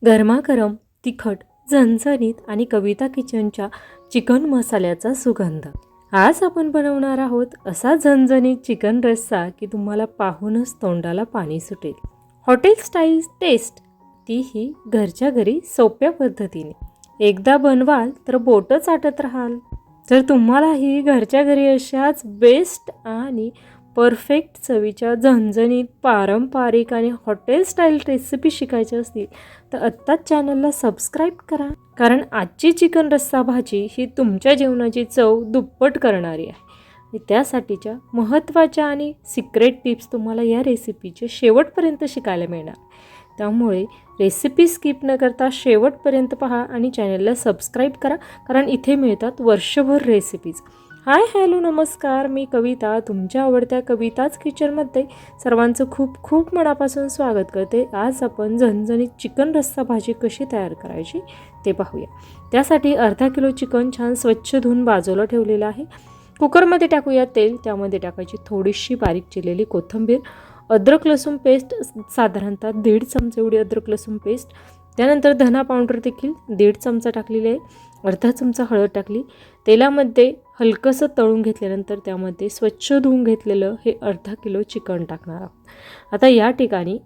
गरमागरम तिखट झणझणीत आणि कविता किचनच्या चिकन मसाल्याचा सुगंध। आज आपण बनवणार आहोत असा झणझणीत चिकन रस्सा की तुम्हाला पाहूनच तोंडाला पाणी सुटेल। हॉटेल स्टाईल टेस्ट, तीही घरच्या घरी सोप्या पद्धतीने। एकदा बनवाल तर बोटं चाटत राहाल। जर तुम्हालाही घरच्या घरी अशाच बेस्ट आणि परफेक्ट चवीच्या झणझणीत पारंपरिक आणि हॉटेल स्टाईल रेसिपी शिकायच्या असतील तर आत्ताच चॅनलला सबस्क्राईब करा, कारण आजची चिकन रस्सा भाजी ही तुमच्या जेवणाची चव दुप्पट करणारी आहे। त्यासाठीच्या महत्त्वाच्या आणि सिक्रेट टिप्स तुम्हाला या रेसिपीचे शेवटपर्यंत शिकायला मिळणार। त्यामुळे रेसिपी स्किप न करता शेवटपर्यंत पहा आणि चॅनलला सबस्क्राईब करा, कारण इथे मिळतात वर्षभर रेसिपीज। हाय हॅलो नमस्कार, मी कविता, तुमच्या आवडत्या कविताच किचनमध्ये सर्वांचं खूप खूप मनापासून स्वागत करते। आज आपण झणझणीत चिकन रस्सा भाजी कशी तयार करायची ते पाहूया। त्यासाठी अर्धा किलो चिकन छान स्वच्छ धुवून बाजूला ठेवलेलं आहे। कुकरमध्ये टाकूया तेल, त्यामध्ये टाकायची थोडीशी बारीक चिरलेली कोथिंबीर, अद्रक लसूण पेस्ट साधारणतः 1.5 चमचे एवढी अद्रक लसूण पेस्ट, त्यानंतर धना पावडर देखील 1.5 चमचा टाकलेले आहे, अर्धा चमचा हळद टाकली। तेलामध्ये हलकंसं तळून घेतल्यानंतर त्यामध्ये स्वच्छ धुवून घेतलेलं हे अर्धा किलो चिकन टाकणार आहोत। आता या ठिकाणी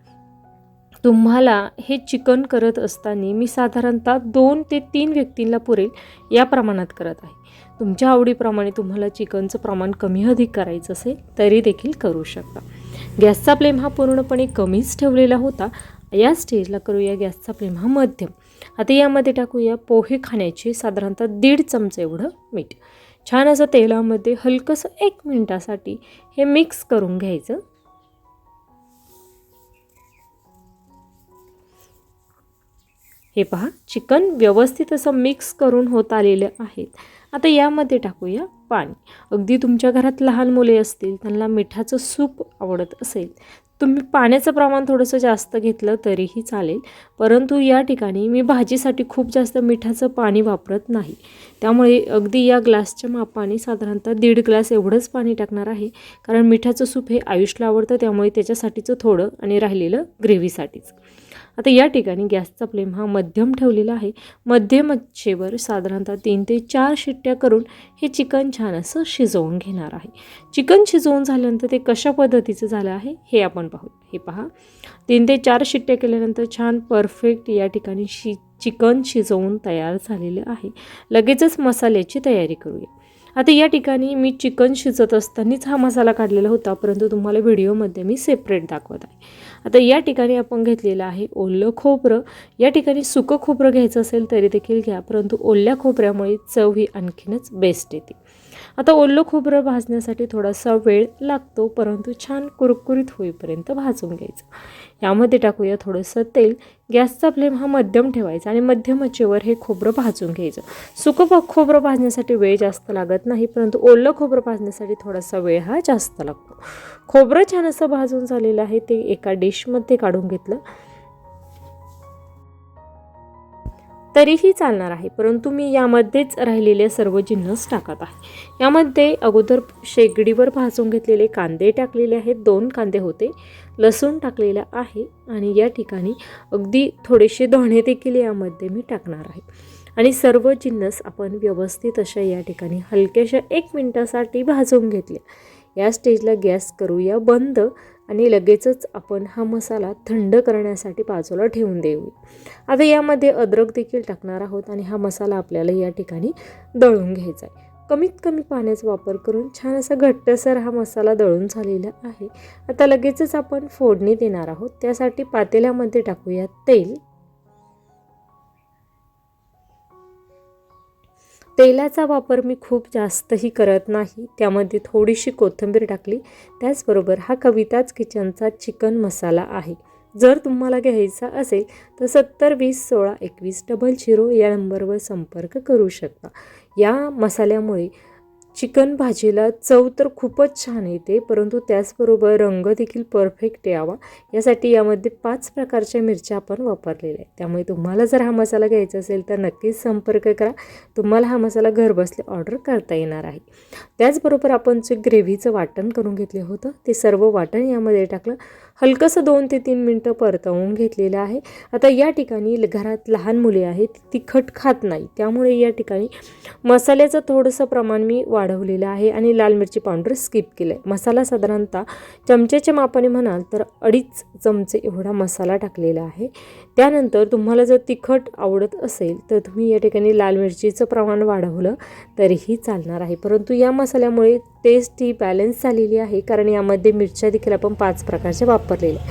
तुम्हाला हे चिकन करत असताना मी साधारणतः 2 ते 3 व्यक्तींना पुरेल या प्रमाणात करत आहे। तुमच्या आवडीप्रमाणे तुम्हाला चिकनचं प्रमाण कमी अधिक करायचं असेल तरी देखील करू शकता। गॅसचा फ्लेम हा पूर्णपणे कमीच ठेवलेला होता। या स्टेजला करूया गॅसचा फ्लेम हा मध्यम। आता यामध्ये टाकूया पोहे खाण्याचे साधारणतः 1.5 चमचे एवढं मीठ। छान असं तेलामध्ये हलकंसं 1 मिनिटासाठी हे मिक्स करून घ्यायचं। हे पहा, चिकन व्यवस्थित असं मिक्स करून होत आलेलं आहे। आता यामध्ये टाकूया पाणी। अगदी तुमच्या घरात लहान मुले असतील, त्यांना मिठाचं सूप आवडत असेल, तुम्ही पाण्याचं प्रमाण थोडंसं जास्त घेतलं तरीही चालेल, परंतु या ठिकाणी मी भाजीसाठी खूप जास्त मिठाचं पाणी वापरत नाही। त्यामुळे अगदी या ग्लासच्या मापाने साधारणतः 1.5 ग्लास एवढंच पाणी टाकणार आहे, कारण मिठाचं सूप हे आयुषला आवडतं, त्यामुळे त्याच्यासाठीचं थोडं आणि राहिलेलं ग्रेव्हीसाठीच। आता या ठिकाणी गॅसचा फ्लेम हा मध्यम ठेवलेला आहे। मध्यम आचेवर साधारणतः 3 ते 4 शिट्ट्या करून हे चिकन छान असं शिजवून घेणार आहे। चिकन शिजवून झाल्यानंतर ते कशा पद्धतीचं झालं आहे हे आपण पाहू। हे पहा, 3 ते 4 शिट्ट्या केल्यानंतर छान परफेक्ट या ठिकाणी चिकन शिजवून तयार झालेलं आहे। लगेचच मसाल्याची तयारी करूया। आता या ठिकाणी मी चिकन शिजत असतानाच हा मसाला काढलेला होता, परंतु तुम्हाला व्हिडिओमध्ये मी सेपरेट दाखवत आहे। आता या ठिकाणी आपण घेतलेलं आहे ओलं खोबरं। या ठिकाणी सुकं खोबरं घ्यायचं असेल तरी देखील घ्या, परंतु ओल्या खोबऱ्यामुळे चव ही आणखीनच बेस्ट येते। आता ओलं खोबरं भाजण्यासाठी थोडासा वेळ लागतो, परंतु छान कुरकुरीत होईपर्यंत भाजून घ्यायचं। यामध्ये टाकूया थोडंसं तेल। गॅसचा फ्लेम हा मध्यम ठेवायचा आणि मध्यम आचेवर हे खोबरं भाजून घ्यायचं। सुकं खोबरं भाजण्यासाठी वेळ जास्त लागत नाही, परंतु ओलं खोबरं भाजण्यासाठी थोडासा वेळ हा जास्त लागतो। खोबरं छान असं भाजून झालेलं आहे, ते एका डिशमध्ये काढून घेतलं तरीही चालणार आहे, परंतु मी यामध्येच राहिलेले सर्व जिन्नस टाकत आहे। यामध्ये अगोदर शेगडीवर भाजून घेतलेले कांदे टाकलेले आहेत, 2 कांदे होते, लसूण टाकलेला आहे आणि या ठिकाणी अगदी थोडेसे धणे देखील यामध्ये मी टाकणार आहे। आणि सर्व जिन्नस आपण व्यवस्थित अशा या ठिकाणी हलक्याशा 1 मिनिटासाठी भाजून घेतले। या स्टेजला गॅस करूया बंद आणि लगेचच आपण हा मसाला थंड करण्यासाठी बाजूला ठेवून देऊ। आता यामध्ये अद्रक देखील टाकणार आहोत आणि हा मसाला आपल्याला या ठिकाणी दळून घ्यायचा आहे। कमीत कमी पाण्याचा वापर करून छान असा घट्टसर हा मसाला दळून झालेला आहे। आता लगेचच आपण फोडणी देणार आहोत। त्यासाठी पातेल्यामध्ये टाकूया तेल। तेलाचा वापर मी खूप जास्तही करत नाही, त्यामध्ये थोडीशी कोथिंबीर टाकली। त्याचबरोबर हा कविताच किचनचा चिकन मसाला आहे। जर तुम्हाला घ्यायचा असेल तर 70 20 16 21 00 या नंबरवर संपर्क करू शकता। या मसाल्यामुळे चिकन भाजीला चव तर खूपच छान येते, परंतु त्याचबरोबर रंग देखील परफेक्ट यावा यासाठी यामध्ये 5 प्रकारच्या मिरच्या आपण वापरलेल्या आहेत। त्यामुळे तुम्हाला जर हा मसाला घ्यायचा असेल तर नक्कीच संपर्क करा, तुम्हाला हा मसाला घरबसल्या ऑर्डर करता येणार आहे। त्याचबरोबर आपण जे ग्रेव्हीचं वाटण करून घेतले होतं ते सर्व वाटण यामध्ये टाकलं। हलकंसं 2 ते 3 मिनटं परतवून घेतलेलं आहे. आता या ठिकाणी घरात लहान मुले आहेत, तिखट खात नाही, त्यामुळे या ठिकाणी मसाल्याचं थोडंसं प्रमाण मी वाढवलेलं आहे आणि लाल मिरची पावडर स्किप केलं आहे. मसाला साधारणतः चमच्याच्या मापाने म्हणाल तर 2.5 चमचे एवढा मसाला टाकलेला आहे. त्यानंतर तुम्हाला जर तिखट आवडत असेल तर तुम्ही या ठिकाणी लाल मिरचीचं प्रमाण वाढवलं तरीही चालणार आहे, परंतु या मसाल्यामुळे टेस्ट ही बॅलन्स झालेली आहे, कारण यामध्ये मिरच्या देखील आपण 5 प्रकारच्या वापरलेल्या.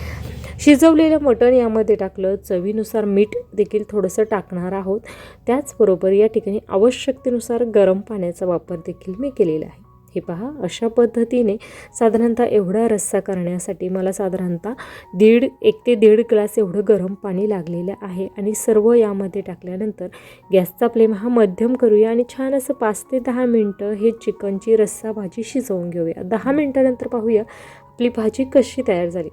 शिजवलेलं मटण यामध्ये टाकलं, चवीनुसार मीठ देखील थोडंसं टाकणार आहोत. त्याचबरोबर या ठिकाणी आवश्यकतेनुसार गरम पाण्याचा वापर देखील मी केलेला आहे. हे पहा, अशा पद्धतीने साधारणतः एवढा रस्सा करण्यासाठी मला साधारणतः 1 ते 1.5 ग्लास एवढं गरम पाणी लागलेलं आहे. आणि सर्व यामध्ये टाकल्यानंतर गॅसचा फ्लेम हा मध्यम करूया आणि छान असं 5 ते 10 मिनटं हे चिकनची रस्सा भाजी शिजवून घेऊया. 10 मिनटानंतर पाहूया आपली भाजी कशी तयार झाली.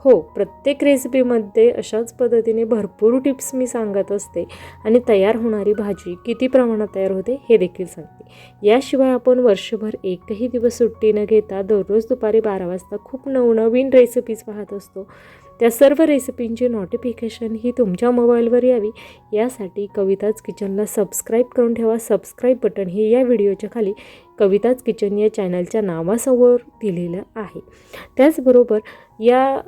हो, प्रत्येक रेसिपीमध्ये अशाच पद्धतीने भरपूर टिप्स मी सांगत असते आणि तयार होणारी भाजी किती प्रमाणात तयार होते हे देखील सांगते. याशिवाय आपण वर्षभर एकही दिवस सुट्टी न घेता दररोज दुपारी 12 वाजता खूप नवनवीन रेसिपीज पाहत असतो. त्या सर्व रेसिपींची नोटिफिकेशन ही तुमच्या मोबाईलवर यावी यासाठी कविताज किचनला सबस्क्राईब करून ठेवा. सबस्क्राईब बटन हे या व्हिडिओच्या खाली कविताज किचन या चॅनलच्या नावासमोर दिलेलं आहे. त्याचबरोबर या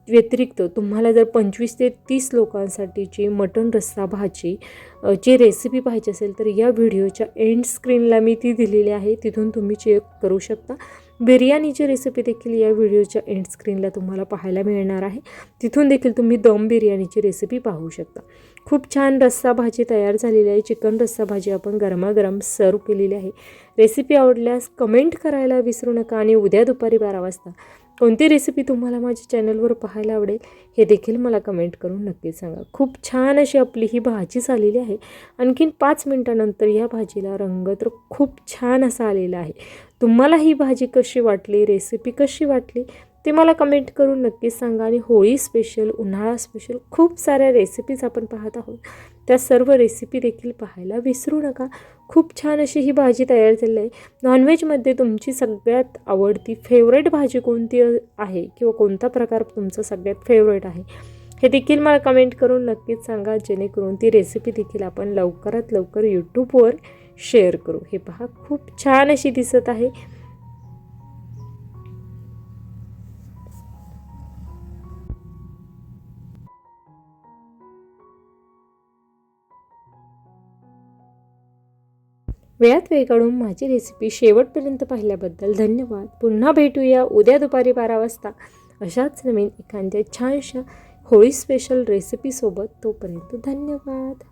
व्यतिरिक्त तुम्हाला जर 25 ते 30 लोकांसाठीची मटण रस्सा भाजी ची रेसिपी पाहिजे असेल तर या व्हिडिओच्या एंड स्क्रीनला मी ती दिलेली आहे, तिथून तुम्ही चेक करू शकता. बिर्याणीची रेसिपी देखील या व्हिडिओच्या एंड स्क्रीनला तुम्हाला पाहायला मिळणार आहे, तिथून देखील तुम्ही दम बिर्याणीची रेसिपी पाहू शकता. खूप छान रस्सा भाजी तयार झालेली आहे. चिकन रस्सा भाजी आपण गरमागरम सर्व केलेली आहे. रेसिपी आवडल्यास कमेंट करायला विसरू नका आणि उद्या दुपारी 12 वाजता कोणती रेसिपी तुम्हाला माझ्या चॅनलवर पाहायला आवडेल हे देखील मला कमेंट करून नक्कीच सांगा. खूप छान अशी आपली ही भाजी झालेली आहे. आणखीन 5 मिनटानंतर या भाजीला रंग तर खूप छान असा आलेला आहे. तुम्हाला ही भाजी कशी वाटली, रेसिपी कशी वाटली ते मला कमेंट करून नक्कीच सांगा. आणि होळी स्पेशल, उन्हाळा स्पेशल खूप साऱ्या रेसिपीज आपण पाहत आहोत, त्या सर्व रेसिपी देखील पाहायला विसरू नका. खूप छान अशी ही भाजी तयार झाली आहे. नॉनव्हेजमध्ये तुमची सगळ्यात आवडती फेवरेट भाजी कोणती आहे किंवा कोणता प्रकार तुमचा सगळ्यात फेवरेट आहे हे देखील मला कमेंट करून नक्कीच सांगा, जेणेकरून ती रेसिपी देखील आपण लवकरात लवकर यूट्यूबवर शेअर करू. हे पहा, खूप छान अशी दिसत आहे. वेळात वेळ काढून माझी रेसिपी शेवटपर्यंत पाहिल्याबद्दल धन्यवाद. पुन्हा भेटूया उद्या दुपारी 12 वाजता अशाच नवीन एखाद्या छानशा होळी स्पेशल रेसिपीसोबत. तोपर्यंत धन्यवाद.